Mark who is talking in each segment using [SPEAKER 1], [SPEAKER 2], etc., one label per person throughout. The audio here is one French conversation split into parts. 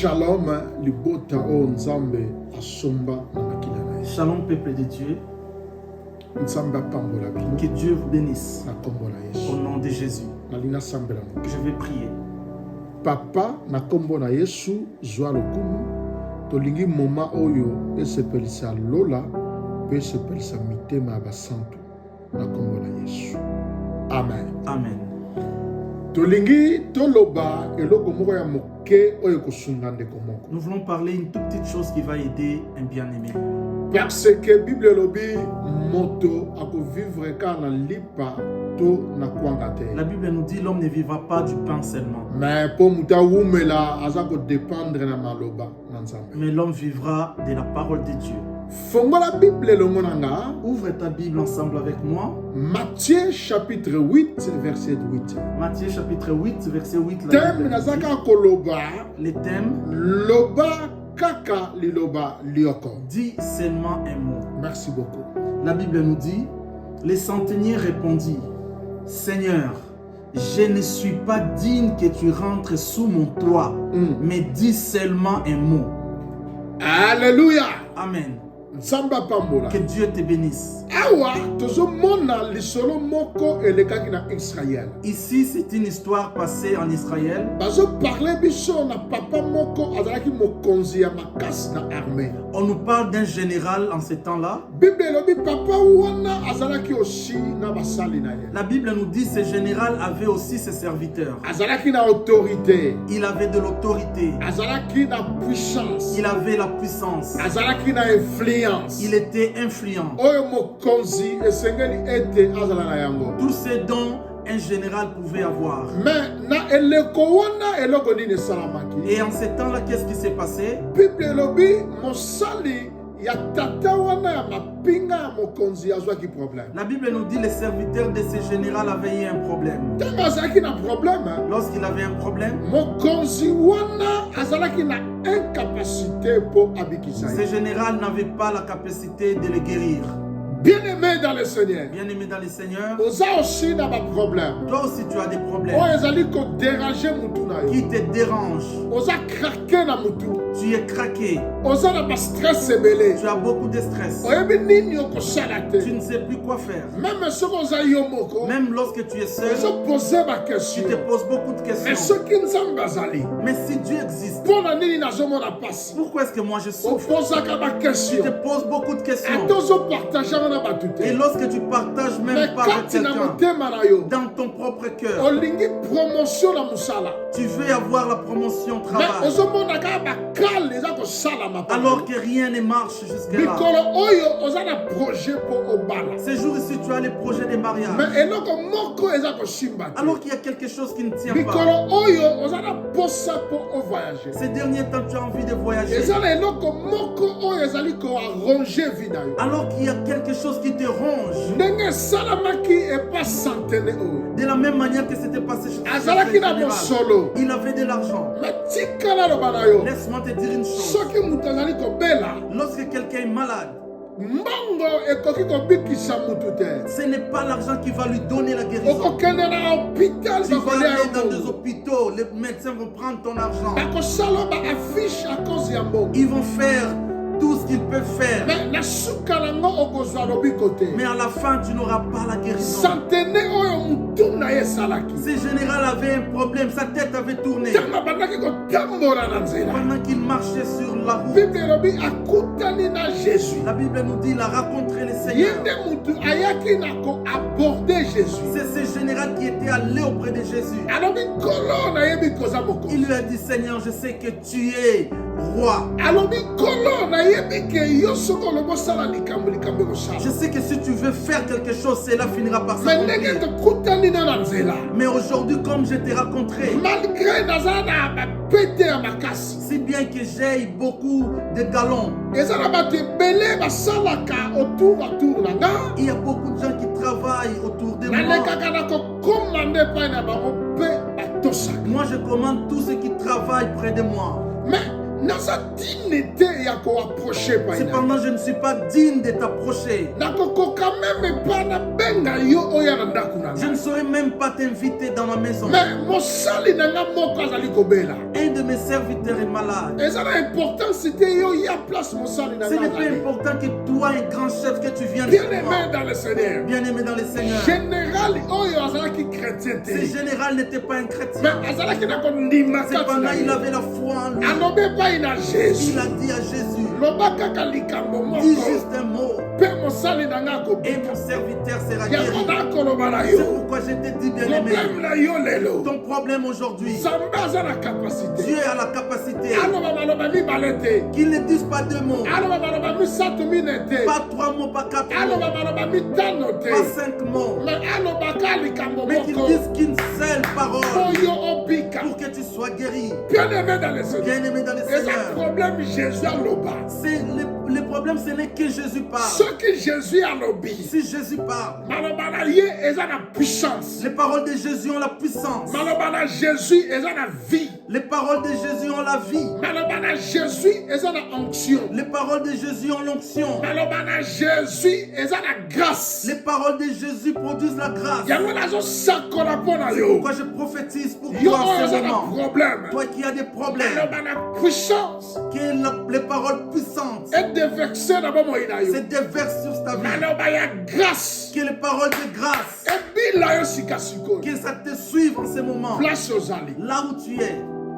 [SPEAKER 1] Shalom, libota o nzambe asomba na makila na ye.
[SPEAKER 2] Shalom, peuple de Dieu.
[SPEAKER 1] Nzambe apambola bino.
[SPEAKER 2] Que Dieu vous bénisse.
[SPEAKER 1] Na kombo na Yesu.
[SPEAKER 2] Au nom de Jésus.
[SPEAKER 1] Nalina sambela mo.
[SPEAKER 2] Je vais prier.
[SPEAKER 1] Papa na kombo na Yesu zwa lokumu. Tolingi moma oyo esepelisa lola pe esepelisa mitema ya basantu na kombo na Yesu. Amen.
[SPEAKER 2] Amen.
[SPEAKER 1] Tolingi toloba eloko moko ya moke oyo kosunga ndeko moko.
[SPEAKER 2] Nous voulons parler une toute petite chose qui va aider un bien-aimé.
[SPEAKER 1] Parce que Bible lobi moto ako vivre kana lipa to na kwanga te.
[SPEAKER 2] La Bible nous dit l'homme ne vivra pas du pain seulement.
[SPEAKER 1] Mais pour muta wumela azako dépendre na maloba na nzambe.
[SPEAKER 2] Mais l'homme vivra de la parole de Dieu.
[SPEAKER 1] Fongola Bible longo nanga.
[SPEAKER 2] Ouvre ta Bible ensemble avec moi.
[SPEAKER 1] Matthieu chapitre 8 verset 8.
[SPEAKER 2] Matthieu chapitre 8 verset 8.
[SPEAKER 1] Thème nazaka koloba.
[SPEAKER 2] Les thèmes.
[SPEAKER 1] Loba kaka liloba lioko.
[SPEAKER 2] Dis seulement un mot.
[SPEAKER 1] Merci beaucoup.
[SPEAKER 2] La Bible nous dit, les centeniers répondit, Seigneur, je ne suis pas digne que tu rentres sous mon toit, mais dis seulement un mot.
[SPEAKER 1] Alléluia.
[SPEAKER 2] Amen.
[SPEAKER 1] Samba pambola.
[SPEAKER 2] Que Dieu te bénisse.
[SPEAKER 1] Awa tozo mona lisolo moko elekaki na Israël.
[SPEAKER 2] Ici, c'est une histoire passée en Israël.
[SPEAKER 1] Bazo parler biso na papa moko azalaki mokonzi ya makasi na armée.
[SPEAKER 2] On nous parle d'un général en ce temps-là.
[SPEAKER 1] Bible lobi papa wana azalaki aussi na basali na ye.
[SPEAKER 2] La Bible nous dit que ce général avait aussi ses serviteurs.
[SPEAKER 1] Azalaki na autorité.
[SPEAKER 2] Il avait de l'autorité.
[SPEAKER 1] Azalaki na puissance.
[SPEAKER 2] Il avait la puissance.
[SPEAKER 1] Azalaki na influence.
[SPEAKER 2] Il était influent.
[SPEAKER 1] Oyo mokonzi esengeli ete azala na yango.
[SPEAKER 2] Tous ces dons un général pouvait avoir.
[SPEAKER 1] Mais na eleko wana eloko nini esalamaki.
[SPEAKER 2] Et en ce temps-là, qu'est-ce qui s'est passé?
[SPEAKER 1] Bible lobi mosali ya tata wana ya mapinga ya mokonzi azwaki problème.
[SPEAKER 2] La Bible nous dit les serviteurs de ce général avaient eu un problème.
[SPEAKER 1] Ntango azalaki na problème,
[SPEAKER 2] Lorsqu'il avait un problème,
[SPEAKER 1] mokonzi wana azalaki na incapacité po abikisa
[SPEAKER 2] ce
[SPEAKER 1] ye.
[SPEAKER 2] général n'avait pas la capacité de le guérir.
[SPEAKER 1] Bien-aimé dans le Seigneur,
[SPEAKER 2] Bien-aimé dans le Seigneur,
[SPEAKER 1] oza aussi na ba problème.
[SPEAKER 2] toi aussi tu as des problèmes
[SPEAKER 1] Oyo ezali ko déranger mutu na yo.
[SPEAKER 2] qui te dérangent.
[SPEAKER 1] Oza craquer na mutu.
[SPEAKER 2] Tu es craqué,
[SPEAKER 1] Oza na ba stress ebele.
[SPEAKER 2] tu as beaucoup de stress.
[SPEAKER 1] Oyebi nini okosala te.
[SPEAKER 2] Tu ne sais plus quoi faire.
[SPEAKER 1] Même soki oza yo moko,
[SPEAKER 2] Même lorsque tu es seul,
[SPEAKER 1] ozo poser ba
[SPEAKER 2] tu
[SPEAKER 1] question.
[SPEAKER 2] te poses beaucoup de
[SPEAKER 1] Mais
[SPEAKER 2] questions.
[SPEAKER 1] soki nzambe azali,
[SPEAKER 2] Mais si Dieu existe,
[SPEAKER 1] mpona nini nazomona pasi?
[SPEAKER 2] pourquoi est-ce que moi je souffre?
[SPEAKER 1] Opozaka ba
[SPEAKER 2] Tu
[SPEAKER 1] question.
[SPEAKER 2] te poses beaucoup de questions.
[SPEAKER 1] Ata ozopartage na bato
[SPEAKER 2] Et
[SPEAKER 1] te.
[SPEAKER 2] lorsque tu partages
[SPEAKER 1] Mais
[SPEAKER 2] même pas avec
[SPEAKER 1] kati na
[SPEAKER 2] quelqu'un,
[SPEAKER 1] motema na yo,
[SPEAKER 2] dans ton propre cœur,
[SPEAKER 1] olingi promotion na mosala.
[SPEAKER 2] tu veux avoir la promotion au
[SPEAKER 1] Mais
[SPEAKER 2] travail,
[SPEAKER 1] ozomona kaka bakale eza kosalama pa.
[SPEAKER 2] alors que rien ne marche jusque-là.
[SPEAKER 1] Mikolo oyo oza na projet po obala.
[SPEAKER 2] Ces jours-ci, tu as les projets de mariage,
[SPEAKER 1] Mais eloko moko eza kosimba te.
[SPEAKER 2] alors qu'il y a quelque chose qui ne tient
[SPEAKER 1] Mikolo
[SPEAKER 2] pas.
[SPEAKER 1] oyo oza na posa po ovoyager.
[SPEAKER 2] Ces derniers temps, tu as envie de voyager,
[SPEAKER 1] Eza na eloko moko oyo ezali koarrange vie na yo.
[SPEAKER 2] alors qu'il y a quelque chose qui te ronge.
[SPEAKER 1] Ndenge esalamaki epa centene oyo.
[SPEAKER 2] De la même manière que c'était passé chez ce
[SPEAKER 1] Azalaki na
[SPEAKER 2] général.
[SPEAKER 1] mosolo.
[SPEAKER 2] Il avait de l'argent.
[SPEAKER 1] Mais tikala loba na yo.
[SPEAKER 2] Laisse-moi te dire une chose.
[SPEAKER 1] Soki mutu azali kobela,
[SPEAKER 2] Lorsque quelqu'un est malade,
[SPEAKER 1] mbongo ekoki kobikisa mutu te.
[SPEAKER 2] ce n'est pas l'argent qui va lui donner la guérison.
[SPEAKER 1] Okokende na hôpital
[SPEAKER 2] Tu vas
[SPEAKER 1] bakolia
[SPEAKER 2] aller dans
[SPEAKER 1] yo
[SPEAKER 2] des
[SPEAKER 1] mbongo.
[SPEAKER 2] hôpitaux, les médecins vont prendre ton argent.
[SPEAKER 1] Bakosala ba affiche à cause ya mbongo.
[SPEAKER 2] Ils vont faire tout ce qu'ils peuvent faire.
[SPEAKER 1] Mais na suka nango okozwa lobiko te.
[SPEAKER 2] Mais à la fin, tu n'auras pas la guérison.
[SPEAKER 1] Centene oyo mutu na ye esalaki.
[SPEAKER 2] Ce général avait un problème, sa tête avait tourné.
[SPEAKER 1] Ntango abandaki kotambola na nzela.
[SPEAKER 2] Pendant qu'il marchait sur la route,
[SPEAKER 1] Bible elobi akutani na Jésus.
[SPEAKER 2] la Bible nous dit, il a rencontré le
[SPEAKER 1] Ye
[SPEAKER 2] Seigneur.
[SPEAKER 1] nde mutu ayaki na koaborder Jésus.
[SPEAKER 2] C'est ce général qui était allé auprès de Jésus.
[SPEAKER 1] Alobi kolo nayebi koza mokonzi.
[SPEAKER 2] Il lui a dit, Seigneur, je sais que tu es roi.
[SPEAKER 1] Alobi kolo nayebi ke yo soko olobosala likambo
[SPEAKER 2] Je
[SPEAKER 1] ekosala.
[SPEAKER 2] sais que si tu veux faire quelque chose, cela finira par
[SPEAKER 1] Mais ndenge
[SPEAKER 2] s'accomplir.
[SPEAKER 1] tokutani na nzela.
[SPEAKER 2] Mais aujourd'hui, comme je t'ai rencontré,
[SPEAKER 1] Malgré nazala na bapete ya makasi.
[SPEAKER 2] si bien que j'ai beaucoup de galons,
[SPEAKER 1] Eza na bato ebele basalaka autour na nga.
[SPEAKER 2] il y a beaucoup de gens qui travaillent autour de moi.
[SPEAKER 1] Nalekaka na kokoma nde epai na bango mpe batosaka.
[SPEAKER 2] Moi, je commande tous ceux qui travaillent près de moi.
[SPEAKER 1] Mais naza digne te ya koapproche epai na ye.
[SPEAKER 2] Cependant, je ne suis pas digne de t'approcher.
[SPEAKER 1] nakokoka meme epai nabenga yo oyo na ndako na
[SPEAKER 2] Je
[SPEAKER 1] nga.
[SPEAKER 2] ne saurais même pas t'inviter dans ma maison.
[SPEAKER 1] Mais mosali na nga moko azali kobela.
[SPEAKER 2] un de mes serviteurs est malade.
[SPEAKER 1] Et ça a l'importance, c'était yo, il y a place mon sang.
[SPEAKER 2] Ce n'est pas important que toi, un grand chef, que tu viennes.
[SPEAKER 1] Bien-aimé dans le Seigneur.
[SPEAKER 2] Bien-aimé dans le Seigneur.
[SPEAKER 1] Général, oh yo, azala qui chrétien.
[SPEAKER 2] Ce général n'était pas un chrétien.
[SPEAKER 1] Mais azala qui n'a qu'on ndima.
[SPEAKER 2] Cependant, il avait la foi en lui.
[SPEAKER 1] Anobe pas il a Jésus.
[SPEAKER 2] Il a dit à Jésus.
[SPEAKER 1] Lobaka kalikambo moko.
[SPEAKER 2] Dis juste un mot.
[SPEAKER 1] Pe mon sali nanga ko.
[SPEAKER 2] Et mon serviteur sera
[SPEAKER 1] Ya
[SPEAKER 2] guéri.
[SPEAKER 1] kona kolobala yo.
[SPEAKER 2] C'est pourquoi je te dis, bien-aimé.
[SPEAKER 1] Problème la yo lelo.
[SPEAKER 2] Ton problème aujourd'hui.
[SPEAKER 1] Samba a la capacité.
[SPEAKER 2] Dieu a la capacité.
[SPEAKER 1] Aloba baloba mi balete.
[SPEAKER 2] Qu'il ne dise pas deux mots.
[SPEAKER 1] Aloba baloba mi satu minete.
[SPEAKER 2] Pas trois mots, pas quatre mots.
[SPEAKER 1] Aloba baloba mi tanote.
[SPEAKER 2] Pas cinq mots.
[SPEAKER 1] Mais aloba kalikambo
[SPEAKER 2] Mais qu'il
[SPEAKER 1] moko.
[SPEAKER 2] dise qu'une seule parole.
[SPEAKER 1] Oyo obika.
[SPEAKER 2] Pour que tu sois guéri.
[SPEAKER 1] Bien-aimé dans le Seigneur.
[SPEAKER 2] Bien-aimé dans le
[SPEAKER 1] Et
[SPEAKER 2] Seigneur.
[SPEAKER 1] ce problème Jésus a loba.
[SPEAKER 2] C'est le problème, ce n'est que Jésus parle.
[SPEAKER 1] Ce que Jésus a lobi.
[SPEAKER 2] Si Jésus parle,
[SPEAKER 1] Malobana ye eza na puissance.
[SPEAKER 2] les paroles de Jésus ont la puissance.
[SPEAKER 1] Malobana Jésus eza na vie.
[SPEAKER 2] Les paroles de Jésus ont la vie.
[SPEAKER 1] Malobana Jésus eza na onction.
[SPEAKER 2] Les paroles de Jésus ont l'onction.
[SPEAKER 1] Malobana Jésus eza na grâce.
[SPEAKER 2] Les paroles de Jésus produisent la grâce.
[SPEAKER 1] Yango nazo sakola pona
[SPEAKER 2] C'est
[SPEAKER 1] yo.
[SPEAKER 2] pourquoi je prophétise pour
[SPEAKER 1] Yo
[SPEAKER 2] toi en ce
[SPEAKER 1] eza na
[SPEAKER 2] moment.
[SPEAKER 1] problème.
[SPEAKER 2] Toi qui as des problèmes,
[SPEAKER 1] Malobana puissance.
[SPEAKER 2] que les paroles puissantes
[SPEAKER 1] Et déversé na bomo ina yo.
[SPEAKER 2] se déversent sur ta vie.
[SPEAKER 1] Malobaya grâce.
[SPEAKER 2] Que les paroles de grâce,
[SPEAKER 1] Et bila yo sikasiko.
[SPEAKER 2] que ça te suive en ce moment.
[SPEAKER 1] Place ozali.
[SPEAKER 2] Là où tu es,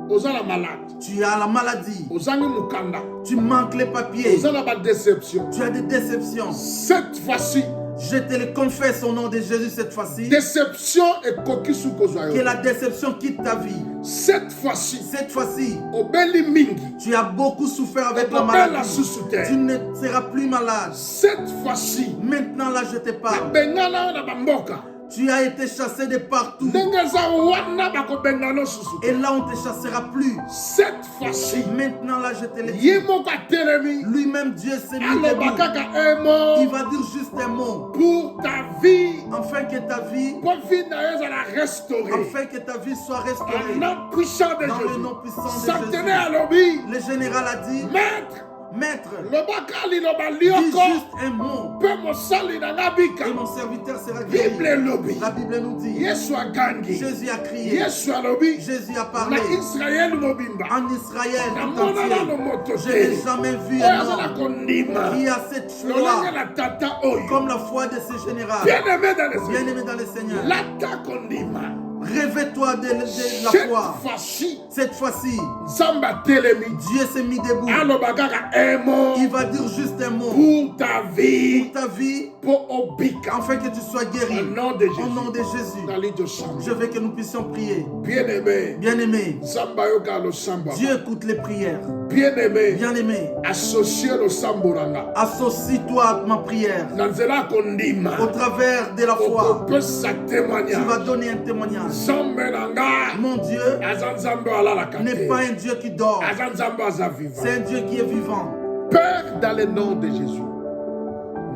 [SPEAKER 1] Ozala malade.
[SPEAKER 2] tu as la maladie,
[SPEAKER 1] Ozangi mukanda.
[SPEAKER 2] tu manques les papiers,
[SPEAKER 1] Ozala ba déception.
[SPEAKER 2] tu as des déceptions.
[SPEAKER 1] Cette fois-ci,
[SPEAKER 2] Je te le confesse au nom de Jésus cette fois-ci.
[SPEAKER 1] déception et kokisu kozwa
[SPEAKER 2] Que
[SPEAKER 1] yo.
[SPEAKER 2] la déception quitte ta vie.
[SPEAKER 1] Cette fois-ci,
[SPEAKER 2] Cette fois-ci,
[SPEAKER 1] obeli mingi.
[SPEAKER 2] tu as beaucoup souffert avec la
[SPEAKER 1] Obela
[SPEAKER 2] maladie.
[SPEAKER 1] susute.
[SPEAKER 2] Tu ne seras plus malade.
[SPEAKER 1] Cette fois-ci,
[SPEAKER 2] Maintenant là, je te parle.
[SPEAKER 1] bengana na bamboka.
[SPEAKER 2] Tu as été chassé de partout.
[SPEAKER 1] Ndenge za wana bakobengana susute.
[SPEAKER 2] Et là, on ne te chassera plus.
[SPEAKER 1] Cette fois-ci,
[SPEAKER 2] Maintenant là, je te le dis.
[SPEAKER 1] ye moko atelemi.
[SPEAKER 2] Lui-même, Dieu s'est mis
[SPEAKER 1] Aloba
[SPEAKER 2] debout.
[SPEAKER 1] kaka un mot
[SPEAKER 2] Il va dire juste un mot.
[SPEAKER 1] pour ta vie.
[SPEAKER 2] Afin que ta vie,
[SPEAKER 1] Pour vie na yo ezala restaurée.
[SPEAKER 2] afin que ta vie soit
[SPEAKER 1] Au
[SPEAKER 2] restaurée.
[SPEAKER 1] nom puissant de
[SPEAKER 2] Dans le nom
[SPEAKER 1] Jésus.
[SPEAKER 2] puissant de
[SPEAKER 1] Santene
[SPEAKER 2] Jésus.
[SPEAKER 1] alobi.
[SPEAKER 2] Le général a dit,
[SPEAKER 1] Maître,
[SPEAKER 2] Maître,
[SPEAKER 1] lobakali loba
[SPEAKER 2] dis
[SPEAKER 1] lioko.
[SPEAKER 2] juste un mot.
[SPEAKER 1] Pe mosali na ngabika.
[SPEAKER 2] Et mon serviteur sera guéri.
[SPEAKER 1] Bible lobi.
[SPEAKER 2] La Bible nous dit,
[SPEAKER 1] Yesu agangi.
[SPEAKER 2] Jésus a crié,
[SPEAKER 1] Yesu alobi.
[SPEAKER 2] Jésus a
[SPEAKER 1] Na
[SPEAKER 2] parlé.
[SPEAKER 1] Israel mobimba.
[SPEAKER 2] En Israël
[SPEAKER 1] Na
[SPEAKER 2] tout
[SPEAKER 1] mona na no
[SPEAKER 2] entier,
[SPEAKER 1] moto
[SPEAKER 2] je n'ai
[SPEAKER 1] te.
[SPEAKER 2] jamais vu
[SPEAKER 1] Oyo
[SPEAKER 2] un
[SPEAKER 1] azala
[SPEAKER 2] homme
[SPEAKER 1] kondima.
[SPEAKER 2] qui a cette
[SPEAKER 1] Lolenge
[SPEAKER 2] foi
[SPEAKER 1] na tata oyo.
[SPEAKER 2] comme la foi de ce général.
[SPEAKER 1] Bien-aimé dans le Seigneur.
[SPEAKER 2] Bien-aimé dans le Seigneur,
[SPEAKER 1] Lata kondima.
[SPEAKER 2] réveille-toi de la
[SPEAKER 1] Cette
[SPEAKER 2] foi.
[SPEAKER 1] fois-ci,
[SPEAKER 2] Cette fois-ci,
[SPEAKER 1] Zamba telemi.
[SPEAKER 2] Dieu s'est mis debout.
[SPEAKER 1] Aloba kaka un mot
[SPEAKER 2] Il va dire juste un mot
[SPEAKER 1] pour ta vie.
[SPEAKER 2] pour ta vie,
[SPEAKER 1] Pour obika.
[SPEAKER 2] afin que tu sois guéri.
[SPEAKER 1] Au nom de Jésus.
[SPEAKER 2] Au nom de Jésus,
[SPEAKER 1] Nalito samba.
[SPEAKER 2] je veux que nous puissions prier.
[SPEAKER 1] Bien-aimé.
[SPEAKER 2] Bien-aimé,
[SPEAKER 1] Zamba yoka lo samba.
[SPEAKER 2] Dieu écoute les prières.
[SPEAKER 1] Bien-aimé.
[SPEAKER 2] Bien-aimé,
[SPEAKER 1] Associé lo samboranga.
[SPEAKER 2] associe-toi à ma prière.
[SPEAKER 1] Nanzela kondima.
[SPEAKER 2] Au travers de la foi,
[SPEAKER 1] Peut sa
[SPEAKER 2] tu
[SPEAKER 1] témoignage.
[SPEAKER 2] vas donner un témoignage.
[SPEAKER 1] Zambe nanga.
[SPEAKER 2] Mon Dieu
[SPEAKER 1] Azanzambe ala la
[SPEAKER 2] n'est
[SPEAKER 1] kate.
[SPEAKER 2] pas un Dieu qui dort,
[SPEAKER 1] Azanzambe azaviva.
[SPEAKER 2] c'est un Dieu qui est vivant.
[SPEAKER 1] Père, dans le nom de Jésus.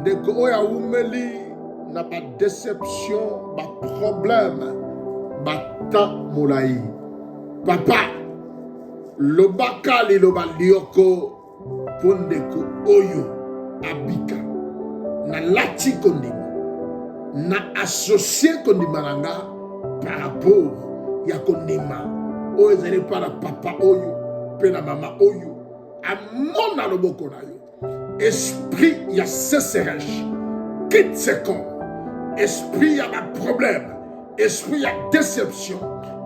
[SPEAKER 1] Ndeko oya umeli na ba déception, ba problème, ba temps molai. Papa, lobaka li loba lioko pondeko oyo abika na lati kondima na associé kondima nanga par rapport ya kondima oyo ezali pa na papa oyo pe na mama oyo amona loboko na yo. Esprit ya sécheresse, quitte ce corps. Esprit ya problème, esprit ya déception,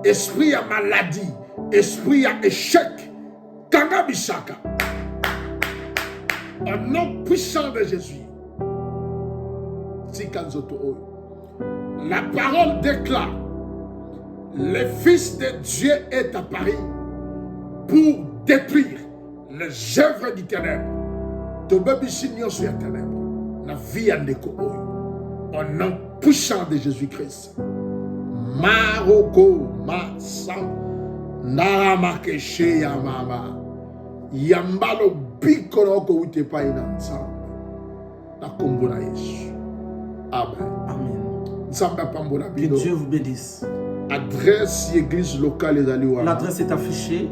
[SPEAKER 1] esprit ya maladie, esprit ya échec. Kanga bisaka. Au nom puissant de Jésus. La parole déclare: le Fils de Dieu est apparu pour détruire les œuvres du ténèbre. La vie en écho au nom puissant de Jésus-Christ. Maroko Masa Naramakeshe Yamama Yambalo Bikoroko Utepa Inansa La Kombona Yesu. Amen.
[SPEAKER 2] Amen. Que Dieu vous bénisse.
[SPEAKER 1] Adresse église locale les Aliwa.
[SPEAKER 2] L'adresse est affichée.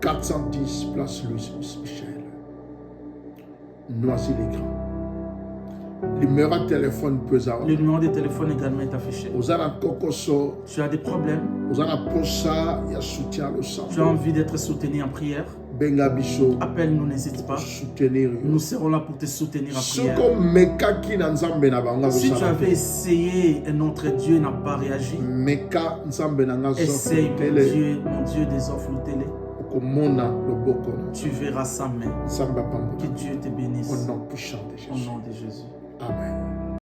[SPEAKER 1] 410 place Louis Michel. Noisy-les-Grands. Le numéro de téléphone peut avoir.
[SPEAKER 2] Le numéro de téléphone également est affiché.
[SPEAKER 1] Aux alentours,
[SPEAKER 2] Tu as des problèmes.
[SPEAKER 1] ozana posa ya soutien le sang.
[SPEAKER 2] Tu as envie d'être soutenu en prière?
[SPEAKER 1] Benga biso.
[SPEAKER 2] Appelle-nous, n'hésite pas.
[SPEAKER 1] Soutenir.
[SPEAKER 2] Nous serons là pour te soutenir en prière. Si tu avais essayé et notre Dieu n'a pas réagi, essaye mon Dieu des offres le télé. Tu verras sa main. Que Dieu te bénisse.
[SPEAKER 1] Au nom puissant de Jésus.
[SPEAKER 2] Au nom de Jésus.
[SPEAKER 1] Amen.